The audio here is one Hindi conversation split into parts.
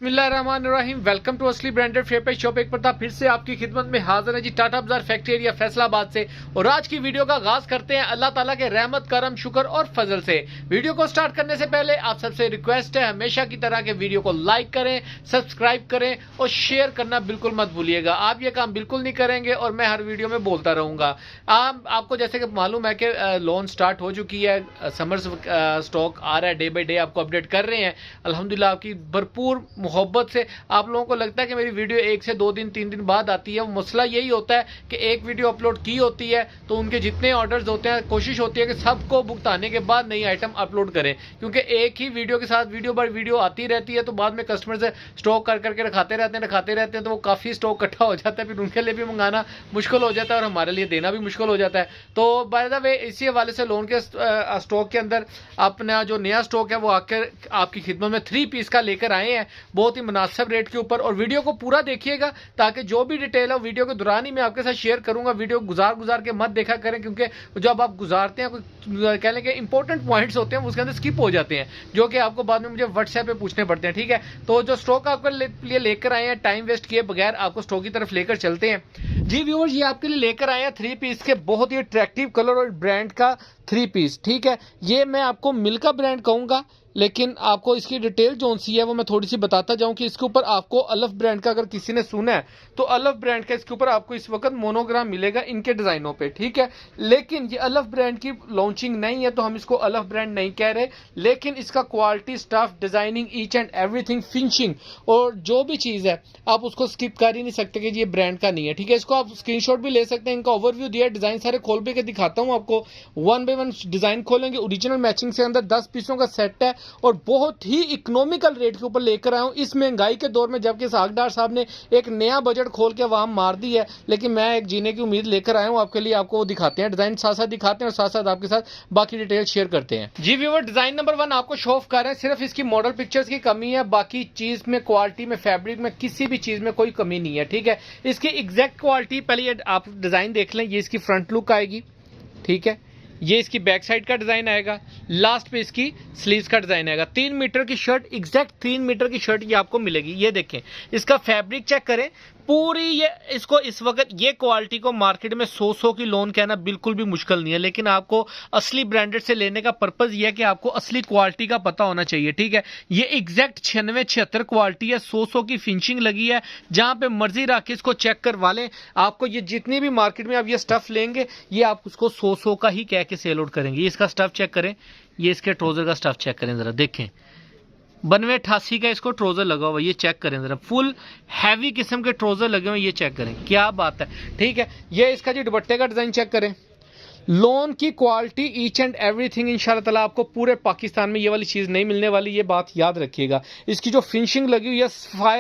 बिस्मिल्लाहिर्रहमानिर्रहीम। वेलकम टू असली ब्रांडेड फेयर पे शॉप। एक प्रताप फिर से आपकी खिदमत में हाजिर है जी, टाटा बाजार फैक्ट्री एरिया फैसलाबाद से। और आज की वीडियो का आगाज करते हैं अल्लाह ताला के रहमत करम शुक्र और फजल से। वीडियो को स्टार्ट करने से पहले आप सबसे रिक्वेस्ट है, हमेशा की तरह के वीडियो को लाइक करें, सब्सक्राइब करें और शेयर करना बिल्कुल मत भूलिएगा। आप ये काम बिल्कुल नहीं करेंगे और मैं हर वीडियो में बोलता रहूंगा। आपको जैसे कि मालूम है कि लोन स्टार्ट हो चुकी है, समर स्टॉक आ रहा है, डे बाई डे आपको अपडेट कर रहे हैं। अल्हम्दुलिल्लाह आपकी भरपूर मोहब्बत से आप लोगों को लगता है कि मेरी वीडियो 1 से 2 दिन 3 दिन बाद आती है। वो मसला यही होता है कि एक वीडियो अपलोड की होती है तो उनके जितने ऑर्डर्स होते हैं कोशिश होती है कि सबको भुगताने के बाद नई आइटम अपलोड करें, क्योंकि एक ही वीडियो के साथ वीडियो बाय वीडियो आती रहती है तो बाद में कस्टमर से स्टॉक कर करके रखाते रहते हैं तो वो काफ़ी स्टॉक इकट्ठा हो जाता है, फिर उनके लिए भी मंगाना मुश्किल हो जाता है और हमारे लिए देना भी मुश्किल हो जाता है। तो बाय द वे इसी हवाले से लोन के स्टॉक के अंदर अपना जो नया स्टॉक है वो आकर आपकी खिदमत में 3 पीस का लेकर आए हैं, बहुत ही मुनासिब रेट के ऊपर। और वीडियो को पूरा देखिएगा ताकि जो भी डिटेल है वीडियो के दौरान ही मैं आपके साथ शेयर करूंगा। वीडियो गुजार के मत देखा करें, क्योंकि जब आप गुजारते हैं कोई कह लें कि इंपॉर्टेंट पॉइंट्स होते हैं उसके अंदर स्किप हो जाते हैं, जो कि आपको बाद में मुझे व्हाट्सएप पे पूछने पड़ते हैं। ठीक है, तो जो स्टॉक आपके लिए लेकर आए हैं, टाइम वेस्ट किए बगैर आपको स्टॉक की तरफ लेकर चलते हैं जी व्यूअर्स। ये आपके लिए लेकर आए हैं 3 पीस के बहुत ही अट्रैक्टिव कलर और ब्रांड का 3 पीस। ठीक है, ये मैं आपको मिल्का ब्रांड कहूंगा, लेकिन आपको इसकी डिटेल जो सी है वो मैं थोड़ी सी बताता जाऊं कि इसके ऊपर आपको अलफ ब्रांड का, अगर किसी ने सुना है तो अलफ ब्रांड का इसके ऊपर आपको इस वक्त मोनोग्राम मिलेगा इनके डिजाइनों पे। ठीक है, लेकिन ये अलफ ब्रांड की लॉन्चिंग नहीं है तो हम इसको अलफ ब्रांड नहीं कह रहे, लेकिन इसका quality, stuff, designing, each and everything, finishing और जो भी चीज है आप उसको स्किप कर ही नहीं सकते कि ये ब्रांड का नहीं है। ठीक है, इसको आप स्क्रीनशॉट भी ले सकते हैं। इनका ओवरव्यू दिया, डिजाइन सारे खोल के दिखाता हूं आपको। 1 बाय 1 डिजाइन खोलेंगे, ओरिजिनल मैचिंग से अंदर 10 पीसों का सेट है और बहुत ही इकोनॉमिकल रेट के ऊपर लेकर आया हूं इस महंगाई के दौर में, जबकि सागदार साहब ने एक नया बजट खोल के वहां मार दी है, लेकिन मैं एक जीने की उम्मीद लेकर आया हूं आपके लिए। आपको दिखाते हैं डिजाइन, साथ साथ दिखाते हैं और साथ साथ आपके साथ बाकी डिटेल शेयर करते हैं जी व्यूअर। डिजाइन नंबर 1 आपको शो ऑफ कर रहे हैं, सिर्फ इसकी मॉडल पिक्चर्स की कमी है, बाकी चीज में, क्वालिटी में, फैब्रिक में, किसी भी चीज में कोई कमी नहीं है। ठीक है, इसकी एग्जैक्ट क्वालिटी पहले आप डिजाइन देख लें। ये इसकी फ्रंट लुक आएगी। ठीक है, ये इसकी बैक साइड का डिजाइन आएगा, लास्ट पे इसकी स्लीव्स का डिजाइन आएगा। 3 मीटर की शर्ट, एग्जैक्ट 3 मीटर की शर्ट ये आपको मिलेगी। ये देखें, इसका फैब्रिक चेक करें पूरी। ये इसको इस वक्त ये क्वालिटी को मार्केट में 100 की लोन कहना बिल्कुल भी मुश्किल नहीं है, लेकिन आपको असली ब्रांडेड से लेने का पर्पज ये है कि आपको असली क्वालिटी का पता होना चाहिए। ठीक है, ये एग्जैक्ट 96-76 क्वालिटी है, 100 की फिनिशिंग लगी है। जहां पे मर्जी रख के इसको चेक करवा लें, आपको ये जितनी भी मार्केट में आप ये स्टफ लेंगे ये आप उसको 100 का ही कह के सेल आउट करेंगे। ये इसका स्टफ चेक करें, ये इसके ट्राउजर का स्टफ चेक करें, जरा देखें 92-88 का इसको ट्राउजर लगा हुआ, ये चेक करें जरा, फुल हैवी किस्म के ट्राउजर लगे हुए, ये चेक करें, क्या बात है। ठीक है, ये इसका जी दुपट्टे का डिजाइन चेक करें, लोन की क्वालिटी, ईच एंड एवरीथिंग इंशाल्लाह ताला आपको पूरे पाकिस्तान में ये वाली चीज नहीं मिलने वाली, ये बात याद रखिएगा। इसकी जो फिनिशिंग लगी हुई है,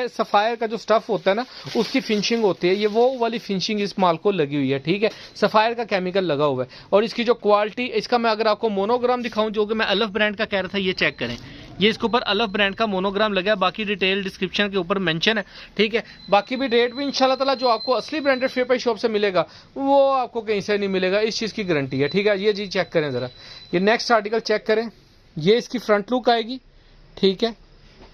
सफायर का जो स्टफ होता है ना उसकी फिनिशिंग होती है, ये वो वाली फिनिशिंग इस माल को लगी हुई है। ठीक है, सफायर का केमिकल लगा हुआ है। और इसकी जो क्वालिटी, इसका मैं अगर आपको मोनोग्राम दिखाऊं जो कि मैं अलफ ब्रांड का कह रहा था, ये चेक करें, ये इसके ऊपर अलफ ब्रांड का मोनोग्राम लगा है। बाकी डिटेल डिस्क्रिप्शन के ऊपर मेंशन है। ठीक है, बाकी भी रेट भी इंशाल्लाह ताला जो आपको असली ब्रांडेड फेयर प्राइस शॉप से मिलेगा वो आपको कहीं से नहीं मिलेगा, इस चीज की गारंटी है। ठीक है, ये जी चेक करें जरा, ये नेक्स्ट आर्टिकल चेक करें, ये इसकी फ्रंट लुक आएगी। ठीक है,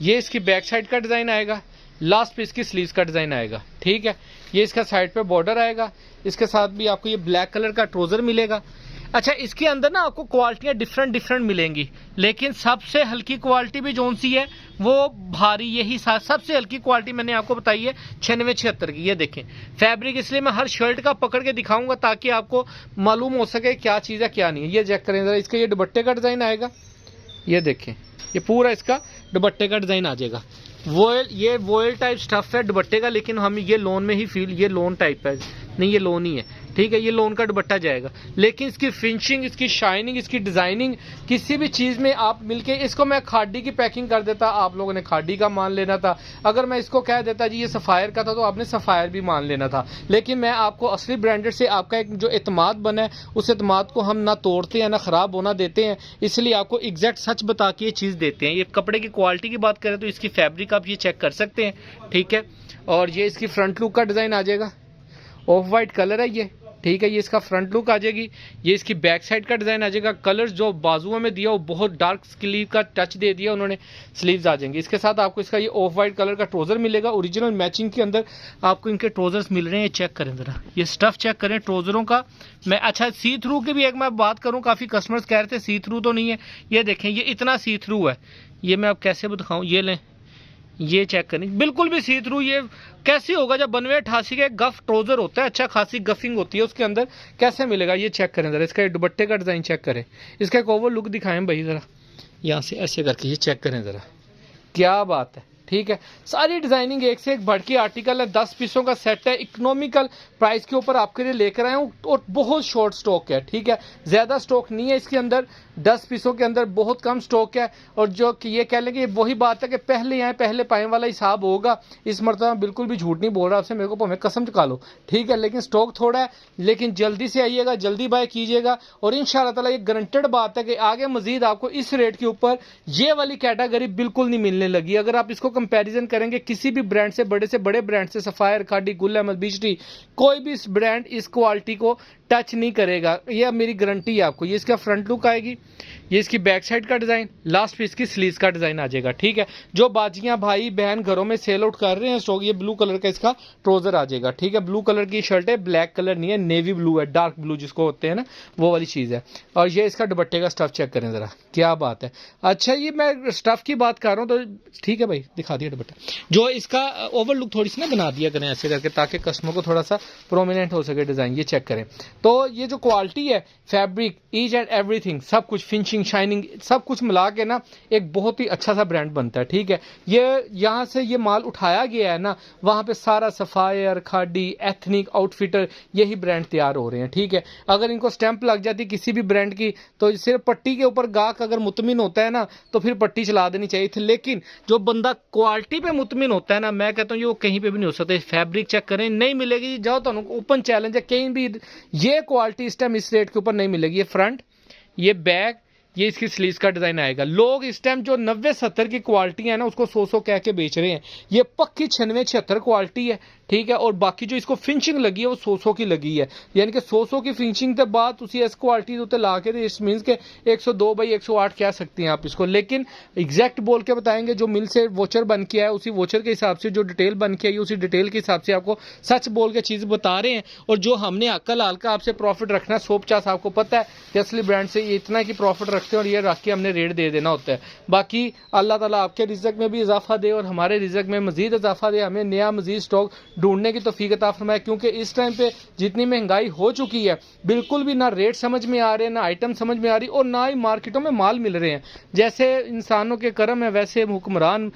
ये इसकी बैक साइड का डिजाइन आएगा, लास्ट पे इसकी स्लीव्स का डिजाइन आएगा। ठीक है, ये इसका साइड पे बॉर्डर आएगा, इसके साथ भी आपको ये ब्लैक कलर का ट्राउजर मिलेगा। अच्छा, इसके अंदर ना आपको क्वालिटियां डिफरेंट मिलेंगी, लेकिन सबसे हल्की क्वालिटी भी जोन सी है वो भारी, यही सबसे हल्की क्वालिटी मैंने आपको बताई है 96-76 की। ये देखें फैब्रिक, इसलिए मैं हर शर्ट का पकड़ के दिखाऊंगा ताकि आपको मालूम हो सके क्या चीज़ है क्या नहीं है। ये चेक करें जरा, इसका ये दुपट्टे का डिजाइन आएगा, ये देखें, ये पूरा इसका दुपट्टे का डिजाइन आ जाएगा। ये वॉयल टाइप स्टफ है दुपट्टे का, लेकिन हम ये लोन में ही फील, ये लोन टाइप है, नहीं ये लोन ही है। ठीक है, ये लोन का दुपट्टा जाएगा, लेकिन इसकी फिनिशिंग, इसकी शाइनिंग, इसकी डिजाइनिंग, किसी भी चीज में आप मिलके, इसको मैं खादी की पैकिंग कर देता, आप लोगों ने खादी का मान लेना था। अगर मैं इसको कह देता जी ये सफायर का था तो आपने सफायर भी मान लेना था। लेकिन मैं आपको असली ब्रांडेड से आपका एक जो एतमाद बना है उस एतमाद को हम ना तोड़ते हैं ना खराब होना देते हैं, इसलिए आपको एग्जैक्ट सच बता के ये चीज देते हैं। ये कपड़े की क्वालिटी की बात करें तो इसकी फैब्रिक आप ये चेक कर सकते हैं। ठीक है, और ये इसकी फ्रंट लुक का डिजाइन आ जाएगा, ऑफ वाइट कलर है ये। ठीक है। ये इसका फ्रंट लुक आ जाएगी, ये इसकी बैक साइड का डिज़ाइन आ जाएगा। कलर्स जो बाजुओं में दिया वो बहुत डार्क स्लीव का टच दे दिया उन्होंने, स्लीव्स आ जाएंगे। इसके साथ आपको इसका ये ऑफ वाइट कलर का ट्रोज़र मिलेगा, ओरिजिनल मैचिंग के अंदर आपको इनके ट्रोज़र्स मिल रहे हैं। चेक करें ज़रा, ये स्टफ़ चेक करें ट्रोज़रों का। मैं अच्छा सी थ्रू की भी एक मैं बात करूँ, काफ़ी कस्टमर्स कह रहे थे सी थ्रू तो नहीं है, ये देखें ये इतना सी थ्रू है। ये मैं अब कैसे दिखाऊँ, ये लें, ये चेक करें, बिल्कुल भी सी थ्रू ये कैसे होगा जब 92-88 का एक गफ ट्रोजर होता है, अच्छा खासी गफिंग होती है उसके अंदर, कैसे मिलेगा। ये चेक करें ज़रा, इसका दुपट्टे का डिज़ाइन चेक करें, इसका एक ओवर लुक दिखाएं भाई ज़रा, यहाँ से ऐसे करके ये चेक करें ज़रा, क्या बात है। ठीक है, सारी डिजाइनिंग एक से एक बढ़ के आर्टिकल है, 10 पीसों का सेट है, इकोनॉमिकल प्राइस के ऊपर आपके लिए लेकर आए हूँ और बहुत शॉर्ट स्टॉक है। ठीक है, ज़्यादा स्टॉक नहीं है इसके अंदर, 10 पीसों के अंदर बहुत कम स्टॉक है। और जो कि ये कह लेंगे वही बात है कि पहले आए पहले पाए वाला हिसाब होगा। इस मरतबा बिल्कुल भी झूठ नहीं बोल रहा आपसे, मेरे को भावें कसम चुका लो। ठीक है, लेकिन स्टॉक थोड़ा है, लेकिन जल्दी से आइएगा, जल्दी बाय कीजिएगा और इंशाल्लाह ताला ये गारंटेड बात है कि आगे मजीद आपको इस रेट के ऊपर ये वाली कैटेगरी बिल्कुल नहीं मिलने लगी। अगर आप इसको कंपैरिजन करेंगे किसी भी ब्रांड से बड़े ब्रांड से, सफायर, खाडी, गुल अहमद, बीचटी, कोई भी ब्रांड इस क्वालिटी को टच नहीं करेगा, यह मेरी गारंटी है आपको। ये इसका फ्रंट लुक आएगी, ये इसकी बैक साइड का डिज़ाइन, लास्ट पे इसकी स्लीव्स का डिज़ाइन आ जाएगा। ठीक है, जो बाजियां भाई बहन घरों में सेल आउट कर रहे हैं स्टॉक, ये ब्लू कलर का इसका ट्रोजर आ जाएगा। ठीक है, ब्लू कलर की शर्ट है, ब्लैक कलर नहीं है, नेवी ब्लू है, डार्क ब्लू जिसको होते हैं ना, वो वाली चीज़ है। और ये इसका दुपट्टे का स्टफ चेक करें ज़रा, क्या बात है। अच्छा, ये मैं स्टफ की बात कर रहा हूँ तो ठीक है भाई, दिखा दिया दुपट्टा। जो इसका ओवर लुक थोड़ी सी ना बना दिया करें ऐसे करके, ताकि कस्टमर को थोड़ा सा प्रोमिनेंट हो सके डिज़ाइन। ये चेक करें, तो ये जो क्वालिटी है, फैब्रिक, ईच एंड एवरीथिंग, सब कुछ, फिनिशिंग, शाइनिंग, सब कुछ मिला के ना एक बहुत ही अच्छा सा ब्रांड बनता है। ठीक है, ये यहाँ से ये माल उठाया गया है ना, वहाँ पे सारा सफायर, खाडी, एथनिक, आउटफिटर, यही ब्रांड तैयार हो रहे हैं। ठीक है, अगर इनको स्टैंप लग जाती किसी भी ब्रांड की तो सिर्फ पट्टी के ऊपर गाहक अगर मुतमिन होता है ना तो फिर पट्टी चला देनी चाहिए थी, लेकिन जो बंदा क्वालिटी पे मुतमिन होता है ना, मैं कहता हूँ ये वो कहीं पे भी नहीं हो सकता। फैब्रिक चेक करें, नहीं मिलेगी, जाओ तो ओपन चैलेंज है, कहीं भी ये क्वालिटी इस टाइम इस रेट के ऊपर नहीं मिलेगी। ये फ्रंट, ये बैक, ये इसकी स्लीव्स का डिजाइन आएगा। लोग इस टाइम जो 90-70 की क्वालिटी है ना उसको 100 कह के बेच रहे हैं, ये पक्की 96-76 क्वालिटी है। ठीक है, और बाकी जो इसको फिनिशिंग लगी है वो 100 की लगी है, यानी कि 100 की फिनिशिंग के बाद उसी इस क्वालिटी उत्ते ला के इस मीन्स के 102/108 कह सकती हैं आप इसको, लेकिन एग्जैक्ट बोल के बताएंगे जो मिल से वोचर बन के आया उसी वोचर के हिसाब से, जो डिटेल बन के आई उसी डिटेल के हिसाब से आपको सच बोल के चीज़ बता रहे हैं। और जो हमने अक्ल हाल का आपसे प्रॉफिट रखना 150 आपको पता है कि असली ब्रांड से ये इतना की प्रॉफिट रखते हैं और ये रख के हमने रेट दे देना होता है। बाकी अल्लाह ताला आपके रिज़्क में भी इजाफा दे और हमारे रिज़्क में मजीद इजाफा दे, हमें नया मजीद स्टॉक ढूंढने की तौफीक अता फरमाए, क्योंकि इस टाइम पे जितनी महंगाई हो चुकी है बिल्कुल भी ना रेट समझ में आ रहे हैं, ना आइटम समझ में आ रही और ना ही मार्केटों में माल मिल रहे हैं। जैसे इंसानों के करम है वैसे हुक्मरान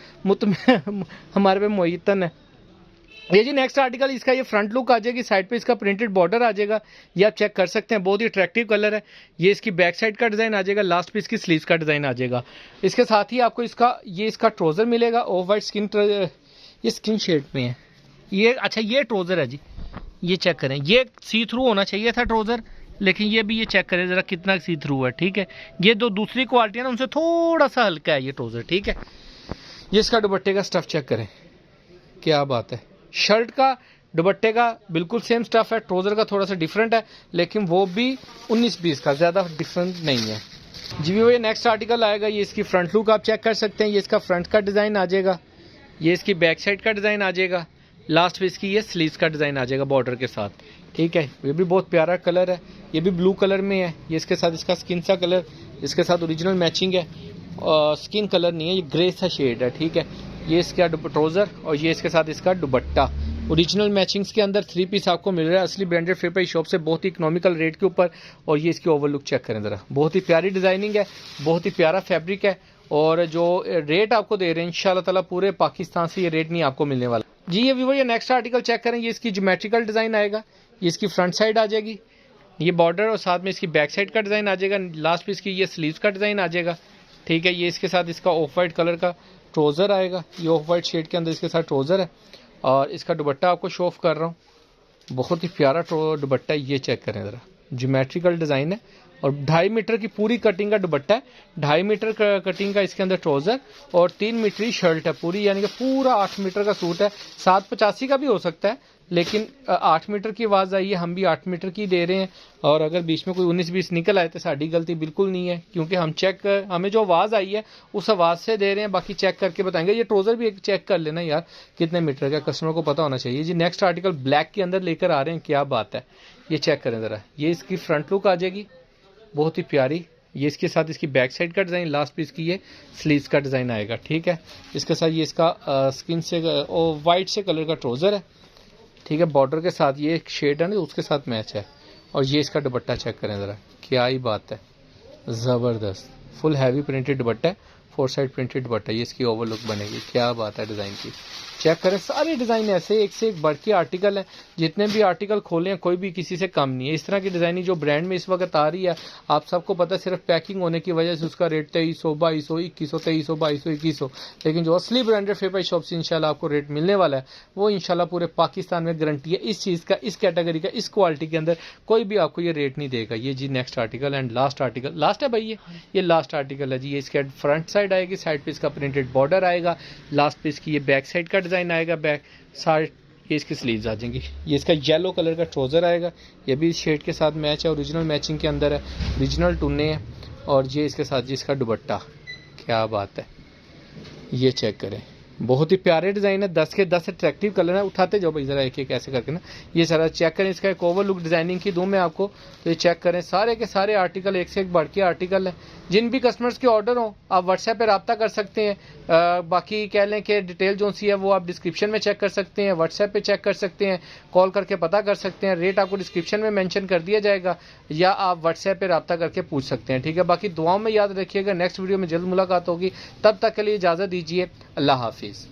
हमारे पे मुय्यतन है। ये जी नेक्स्ट आर्टिकल, इसका ये फ्रंट लुक आ जाएगी, साइड पे इसका प्रिंटेड बॉर्डर आ जाएगा, ये आप चेक कर सकते हैं, बहुत ही अट्रैक्टिव कलर है। ये इसकी बैक साइड का डिज़ाइन आ जाएगा, लास्ट पे इसकी स्लीव्स का डिज़ाइन आ जाएगा। इसके साथ ही आपको इसका ट्रोज़र मिलेगा, ऑफ वाइट ये स्किन शेड में है ये। अच्छा, ये ट्रोज़र है जी, ये चेक करें, ये सी थ्रू होना चाहिए था ट्रोज़र, लेकिन ये भी ये चेक करें ज़रा कितना सी थ्रू है। ठीक है, ये दो दूसरी क्वालिटी है ना उनसे थोड़ा सा हल्का है ये ट्रोज़र। ठीक है, ये इसका दुपट्टे का स्टफ़ चेक करें, क्या बात है। शर्ट का दुपट्टे का बिल्कुल सेम स्टफ है, ट्रोज़र का थोड़ा सा डिफरेंट है, लेकिन वो भी 19-20 का, ज़्यादा डिफरेंट नहीं है जी। वो ये नेक्स्ट आर्टिकल आएगा, ये इसकी फ्रंट लुक आप चेक कर सकते हैं, ये इसका फ्रंट का डिज़ाइन आ जाएगा, ये इसकी बैक साइड का डिज़ाइन आ जाएगा, लास्ट पे इसकी ये स्लीव्स का डिज़ाइन आ जाएगा बॉर्डर के साथ। ठीक है, ये भी बहुत प्यारा कलर है, ये भी ब्लू कलर में है, ये इसके साथ इसका स्किन सा कलर, इसके साथ ओरिजिनल मैचिंग है, स्किन कलर नहीं है, ये ग्रे सा शेड है। ठीक है, ये इसका ट्रोज़र और ये इसके साथ इसका दुपट्टा, ओरिजिनल मैचिंग्स के अंदर 3 पीस आपको मिल रहा है असली ब्रांडेड फेपर शॉप से, बहुत ही इकोनॉमिकल रेट के ऊपर। और ये इसकी ओवरलुक चेक करें ज़रा, बहुत ही प्यारी डिज़ाइनिंग है, बहुत ही प्यारा फैब्रिक है, और जो रेट आपको दे रहे हैं इंशाल्लाह ताला पूरे पाकिस्तान से ये रेट नहीं आपको मिलने वाला जी। ये व्यूअर ये नेक्स्ट आर्टिकल चेक करें, ये इसकी ज्योमेट्रिकल डिज़ाइन आएगा, ये इसकी फ्रंट साइड आ जाएगी, ये बॉर्डर और साथ में इसकी बैक साइड का डिज़ाइन आ जाएगा, लास्ट पे इसकी ये स्लीव्स का डिज़ाइन आ जाएगा। ठीक है, ये इसके साथ इसका ऑफ वाइट कलर का ट्रोज़र आएगा, ये ऑफ वाइट शेड के अंदर इसके साथ ट्रोज़र है, और इसका दुपट्टा आपको शो ऑफ कर रहा हूँ, बहुत ही प्यारा दुपट्टा, ये चेक करें ज़रा, ज्योमेट्रिकल डिज़ाइन है और 2.5 मीटर की पूरी कटिंग का दुपट्टा है, 2.5 मीटर कटिंग का इसके अंदर ट्राउजर और 3 मीटर की शर्ट है पूरी, यानी कि पूरा 8 मीटर का सूट है। 785 का भी हो सकता है, लेकिन 8 मीटर की आवाज़ आई है, हम भी 8 मीटर की दे रहे हैं। और अगर बीच में कोई 19-20 निकल आए तो साड़ी गलती बिल्कुल नहीं है, क्योंकि हम हमें जो आवाज़ आई है उस आवाज़ से दे रहे हैं, बाकी चेक करके बताएंगे। ये ट्राउजर भी एक चेक कर लेना यार कितने मीटर का, कस्टमर को पता होना चाहिए जी। नेक्स्ट आर्टिकल ब्लैक के अंदर लेकर आ रहे हैं, क्या बात है, ये चेक करें ज़रा। ये इसकी फ्रंट लुक आ जाएगी बहुत ही प्यारी। ये इसके साथ इसकी बैक साइड का डिज़ाइन, लास्ट पीस की ये स्लीव्स का डिज़ाइन आएगा, ठीक है। इसके साथ ये इसका स्किन से वाइट से कलर का ट्राउजर है, ठीक है। बॉर्डर के साथ ये एक शेड है ना उसके साथ मैच है। और ये इसका दुपट्टा चेक करें ज़रा, क्या ही बात है, ज़बरदस्त फुल हैवी प्रिंटेड दुपट्टा है, 4 साइड प्रिंटेड दुपट्टा। ये इसकी ओवरलुक बनेगी, क्या बात है डिज़ाइन की। चेक करें सारे डिज़ाइन ऐसे एक से एक बढ़ के आर्टिकल हैं, जितने भी आर्टिकल खोले हैं कोई भी किसी से कम नहीं है। इस तरह की डिज़ाइनिंग जो ब्रांड में इस वक्त आ रही है, आप सबको पता है, सिर्फ पैकिंग होने की वजह से उसका रेट 2300, 2200, 2100, 2300, 2200, 2100, लेकिन जो असली ब्रांडेड फेफाई शॉप से इंशाल्लाह आपको रेट मिलने वाला है वो इंशाल्लाह पूरे पाकिस्तान में गारंटी है इस चीज़ का, इस कैटेगरी का, इस क्वालिटी के अंदर कोई भी आपको ये रेट नहीं देगा। ये जी next article and last article, last है भाई ये लास्ट आर्टिकल है जी। ये इसके फ्रंट साइड आएगी, साइड पे इसका प्रिंटेड बॉर्डर आएगा, लास्ट पे इसकी ये बैक साइड का डिज़ाइन आएगा, बैक साइड ये इसकी स्लीव्स आ जाएंगी। ये इसका येलो कलर का ट्राउजर आएगा, ये भी इस शेड के साथ मैच है, ओरिजिनल मैचिंग के अंदर है, ओरिजिनल टुन्ने हैं। और ये इसके साथ जी इसका दुपट्टा, क्या बात है, ये चेक करें, बहुत ही प्यारे डिज़ाइन है, 10 के 10 अट्रैक्टिव कलर है। उठाते जाओ भाई ज़रा एक एक ऐसे करके ना, ये सारा चेक करें। इसका एक ओवर लुक डिज़ाइनिंग की दूँ मैं आपको, तो ये चेक करें, सारे के सारे आर्टिकल एक से एक बढ़ के आर्टिकल हैं। जिन भी कस्टमर्स के ऑर्डर हो आप व्हाट्सएप पे रब्ता कर सकते हैं। बाकी कह लें कि डिटेल जो सी है वो आप डिस्क्रिप्शन में चेक कर सकते हैं, व्हाट्सएप पे चेक कर सकते हैं, कॉल करके पता कर सकते हैं। रेट आपको डिस्क्रिप्शन में मेंशन कर दिया जाएगा, या आप व्हाट्सएप पे रब्ता करके पूछ सकते हैं, ठीक है। बाकी दुआओं में याद रखिएगा, नेक्स्ट वीडियो में जल्द मुलाकात होगी, तब तक के लिए इजाज़त दीजिए, अल्लाह हाफिज़।